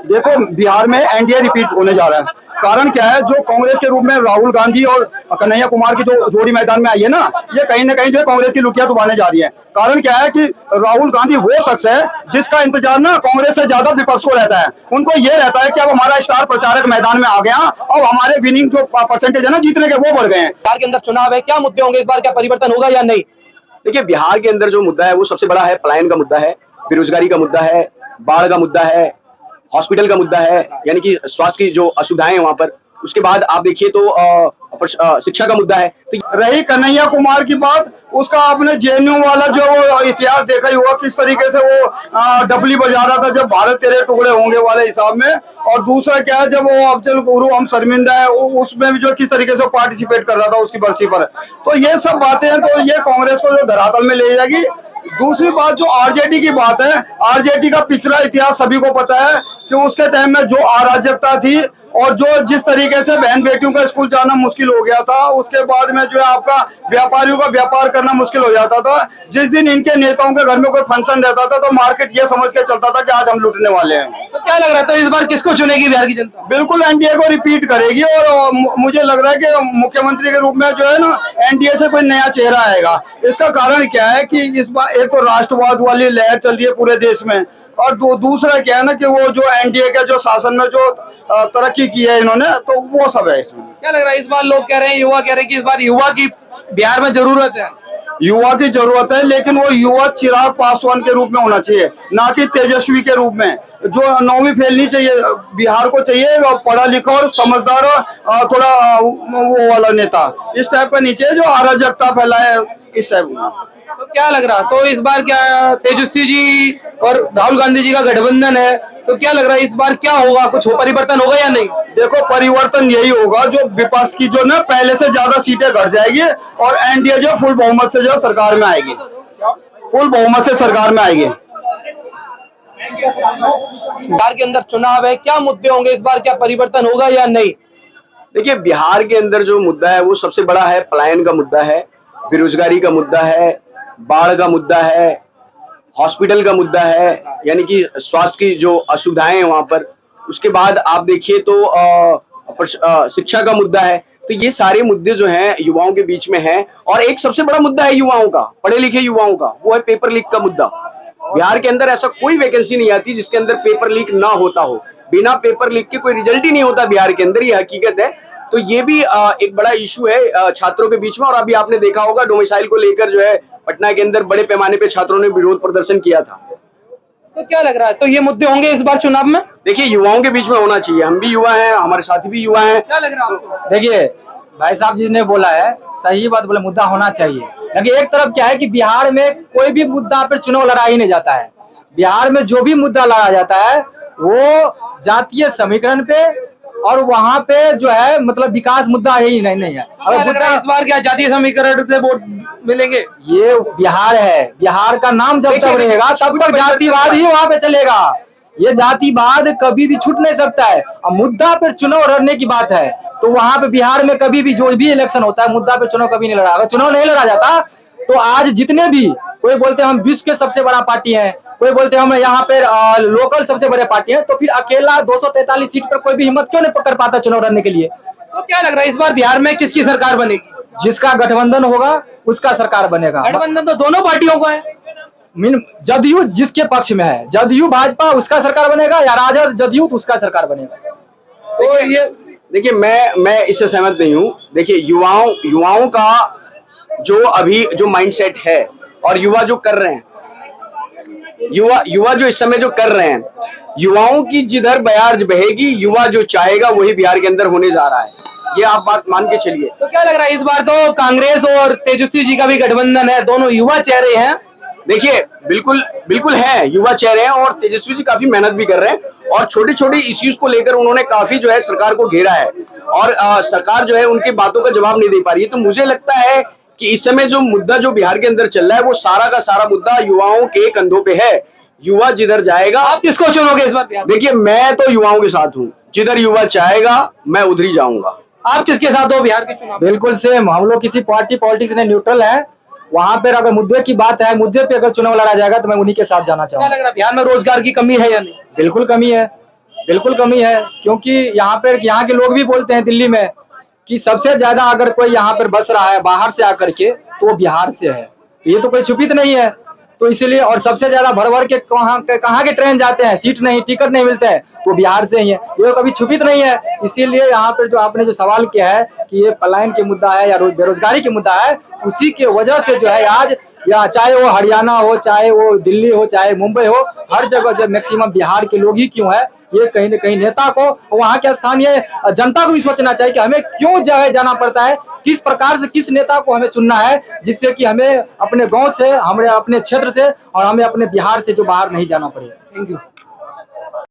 देखो, बिहार में NDA repeat होने जा रहा है। कारण क्या है, जो कांग्रेस के रूप में राहुल गांधी और कन्हैया कुमार की जो जोड़ी मैदान में आई है ना, ये कहीं ना कहीं जो है कांग्रेस की लुटिया डुबाने जा रही है। कारण क्या है कि राहुल गांधी वो शख्स है जिसका इंतजार ना कांग्रेस से ज्यादा विपक्ष को रहता है। उनको ये रहता है कि अब हमारा स्टार प्रचारक मैदान में आ गया और हमारे विनिंग जो परसेंटेज है ना जीतने के, वो बढ़ गए हैं। बिहार के अंदर चुनाव है, क्या मुद्दे होंगे इस बार, क्या परिवर्तन होगा या नहीं? देखिए, बिहार के अंदर जो मुद्दा है वो सबसे बड़ा है, पलायन का मुद्दा है, बेरोजगारी का मुद्दा है, बाढ़ का मुद्दा है, हॉस्पिटल का मुद्दा है, यानी कि स्वास्थ्य की जो असुविधाएं हैं वहां पर। उसके बाद आप देखिए तो शिक्षा का मुद्दा है। तो रही कन्हैया कुमार की बात, उसका आपने जेएनयू वाला जो वो इतिहास देखा ही होगा, किस तरीके से वो डबली बजा रहा था जब भारत तेरे टुकड़े होंगे वाले हिसाब में। और दूसरा क्या है, जब वो अफजल गुरु हम शर्मिंदा है, उसमें भी जो किस तरीके से पार्टिसिपेट कर रहा था उसकी बरसी पर। तो ये सब बातें हैं, तो ये कांग्रेस को जो धरातल में ले जाएगी। दूसरी बात जो आरजेडी की बात है, आरजेडी का पिछला इतिहास सभी को पता है कि उसके टाइम में जो अराजकता थी और जो जिस तरीके से बहन बेटियों का स्कूल जाना मुश्किल हो गया था, उसके बाद में जो है आपका व्यापारियों का व्यापार करना मुश्किल हो जाता था। जिस दिन इनके नेताओं के घर में कोई फंक्शन रहता था तो मार्केट ये समझ के चलता था कि आज हम लूटने वाले हैं। तो क्या लग रहा है, तो इस बार किसको चुनेगी बिहार की जनता? बिल्कुल एनडीए को रिपीट करेगी। और मुझे लग रहा है कि मुख्यमंत्री के रूप में जो है ना, एनडीए से कोई नया चेहरा आएगा। इसका कारण क्या है कि इस बार एक तो राष्ट्रवाद वाली लहर चल रही है पूरे देश में, और दूसरा क्या है ना कि वो जो एनडीए के जो शासन में जो तरक्की की है इन्होंने, तो वो सब है इसमें। क्या लग रहा है इस बार, लोग कह रहे हैं, युवा कह रहे हैं कि इस बार युवा की बिहार में जरूरत है? युवा की जरूरत है, लेकिन वो युवा चिराग पासवान के रूप में होना चाहिए, ना कि तेजस्वी के रूप में। जो 9वीं फेल नहीं चाहिए बिहार को, चाहिए पढ़ा लिखा और समझदार और थोड़ा वो वाला नेता, इस टाइप का नीचे जो अराजकता फैलाए, इस टाइप का। तो क्या लग रहा, तो इस बार क्या तेजस्वी जी और राहुल गांधी जी का गठबंधन है, तो क्या लग रहा है इस बार क्या होगा, कुछ परिवर्तन होगा या नहीं? देखो, परिवर्तन यही होगा, जो विपक्ष की जो ना पहले से ज्यादा सीटें घट जाएगी और एनडीए जो फुल बहुमत से जो सरकार में आएगी, फुल बहुमत से सरकार में आएगी। बिहार के अंदर चुनाव है, क्या मुद्दे होंगे इस बार, क्या परिवर्तन होगा या नहीं? देखिए, बिहार के अंदर जो मुद्दा है वो सबसे बड़ा है, पलायन का मुद्दा है, बेरोजगारी का मुद्दा है, बाढ़ का मुद्दा है, हॉस्पिटल का मुद्दा है, यानी कि स्वास्थ्य की जो असुविधाएं हैं वहां पर। उसके बाद आप देखिए तो शिक्षा का मुद्दा है। तो ये सारे मुद्दे जो हैं युवाओं के बीच में हैं। और एक सबसे बड़ा मुद्दा है युवाओं का, पढ़े लिखे युवाओं का, वो है पेपर लीक का मुद्दा। बिहार के अंदर ऐसा कोई वैकेंसी नहीं आती जिसके अंदर पेपर लीक ना होता हो। बिना पेपर लीक के कोई रिजल्ट ही नहीं होता बिहार के अंदर, ये हकीकत है। तो ये भी एक बड़ा इशू है छात्रों के बीच में। और अभी आपने देखा होगा डोमिसाइल को लेकर जो है पटना के अंदर बड़े पैमाने पे छात्रों ने विरोध प्रदर्शन किया था। तो क्या लग रहा है, तो ये मुद्दे होंगे इस बार चुनाव में? देखिए, युवाओं के बीच में होना चाहिए। हम भी युवा हैं, हमारे साथी भी युवा हैं। क्या लग रहा है आपको? देखिए, भाई साहब जी ने बोला है, सही बात बोले, मुद्दा होना चाहिए। लेकिन एक तरफ क्या है कि बिहार में कोई भी मुद्दा पर चुनाव लड़ा ही नहीं जाता है। बिहार में जो भी मुद्दा लड़ा जाता है वो जातीय समीकरण पे, और वहाँ पे जो है मतलब विकास मुद्दा ही नहीं है। अगर मुद्दा इस बार क्या जातीय समीकरण से वोट मिलेंगे? ये बिहार है, बिहार का नाम जब तक रहेगा तब तक जातिवाद ही वहाँ पे चलेगा। ये जातिवाद कभी भी छूट नहीं सकता है। और मुद्दा पर चुनाव लड़ने की बात है तो वहाँ पे बिहार में कभी भी जो भी इलेक्शन होता है, मुद्दा पे चुनाव कभी नहीं लड़ा। अगर चुनाव नहीं लड़ा जाता तो आज जितने भी, कोई बोलते हैं हम विश्व के सबसे बड़ा पार्टी है, कोई बोलते हैं हम यहाँ पे लोकल सबसे बड़े पार्टी है, तो फिर अकेला 243 सीट पर कोई भी हिम्मत क्यों नहीं पकड़ पाता चुनाव लड़ने के लिए? तो क्या लग रहा है इस बार बिहार में किसकी सरकार बनेगी? जिसका गठबंधन होगा उसका सरकार बनेगा। गठबंधन तो दोनों पार्टियों का है। जदयू जिसके पक्ष में है, जदयू भाजपा, उसका सरकार बनेगा, या राजद जदयू तो उसका सरकार बनेगा। तो ये देखिए, मैं इससे सहमत नहीं हूँ। देखिए, युवाओं का जो अभी जो माइंडसेट है और युवा जो कर रहे हैं, युवा जो इस समय जो कर रहे हैं, युवाओं की जिधर बयार बहेगी, युवा जो चाहेगा वही बिहार के अंदर होने जा रहा है। ये आप बात मान के चलिए। तो क्या लग रहा है इस बार तो कांग्रेस और तेजस्वी जी का भी गठबंधन है, दोनों युवा चेहरे हैं। देखिए, बिल्कुल है, युवा चेहरे हैं और तेजस्वी जी काफी मेहनत भी कर रहे हैं और छोटे छोटे इश्यूज को लेकर उन्होंने काफी जो है सरकार को घेरा है और सरकार जो है उनकी बातों का जवाब नहीं दे पा रही है। तो मुझे लगता है कि इस समय जो मुद्दा जो बिहार के अंदर चल रहा है वो सारा का सारा मुद्दा युवाओं के कंधों पे है। युवा जिधर जाएगा, आप किसको चुनोगे इस बार? देखिए, मैं तो युवाओं के साथ हूँ, जिधर युवा चाहेगा मैं उधर ही जाऊंगा। आप किसके साथ हो बिहार के चुनाव? बिल्कुल सेम, हम लोग किसी पार्टी पॉलिटिक्स में न्यूट्रल है। वहाँ पे अगर मुद्दे की बात है, मुद्दे पे अगर चुनाव लड़ा जाएगा तो मैं उन्हीं के साथ जाना चाहूंगा। क्या लग रहा है बिहार में रोजगार की कमी है या नहीं? बिल्कुल कमी है। बिल्कुल कमी है, क्योंकि यहाँ के लोग भी बोलते हैं दिल्ली में कि सबसे ज्यादा अगर कोई यहाँ पर बस रहा है बाहर से आकर के तो वो बिहार से है। तो ये तो कोई छुपित नहीं है। तो इसलिए, और सबसे ज्यादा भर भर के कहाँ के ट्रेन जाते हैं, सीट नहीं, टिकट नहीं मिलते हैं, वो बिहार से ही है। ये कभी छुपित नहीं है। इसीलिए यहाँ पर जो आपने जो सवाल किया है कि ये पलायन के मुद्दा है या बेरोजगारी के मुद्दा है, उसी के वजह से जो है आज, या चाहे वो हरियाणा हो, चाहे वो दिल्ली हो, चाहे मुंबई हो, हर जगह जो मैक्सिमम बिहार के लोग ही क्यों है, ये कहीं न कहीं नेता को, वहाँ के स्थानीय जनता को भी सोचना चाहिए कि हमें क्यों जो है जाना पड़ता है, किस प्रकार से किस नेता को हमें चुनना है, जिससे कि हमें अपने गांव से, हमें अपने क्षेत्र से और हमें अपने बिहार से जो बाहर नहीं जाना पड़े। Thank you.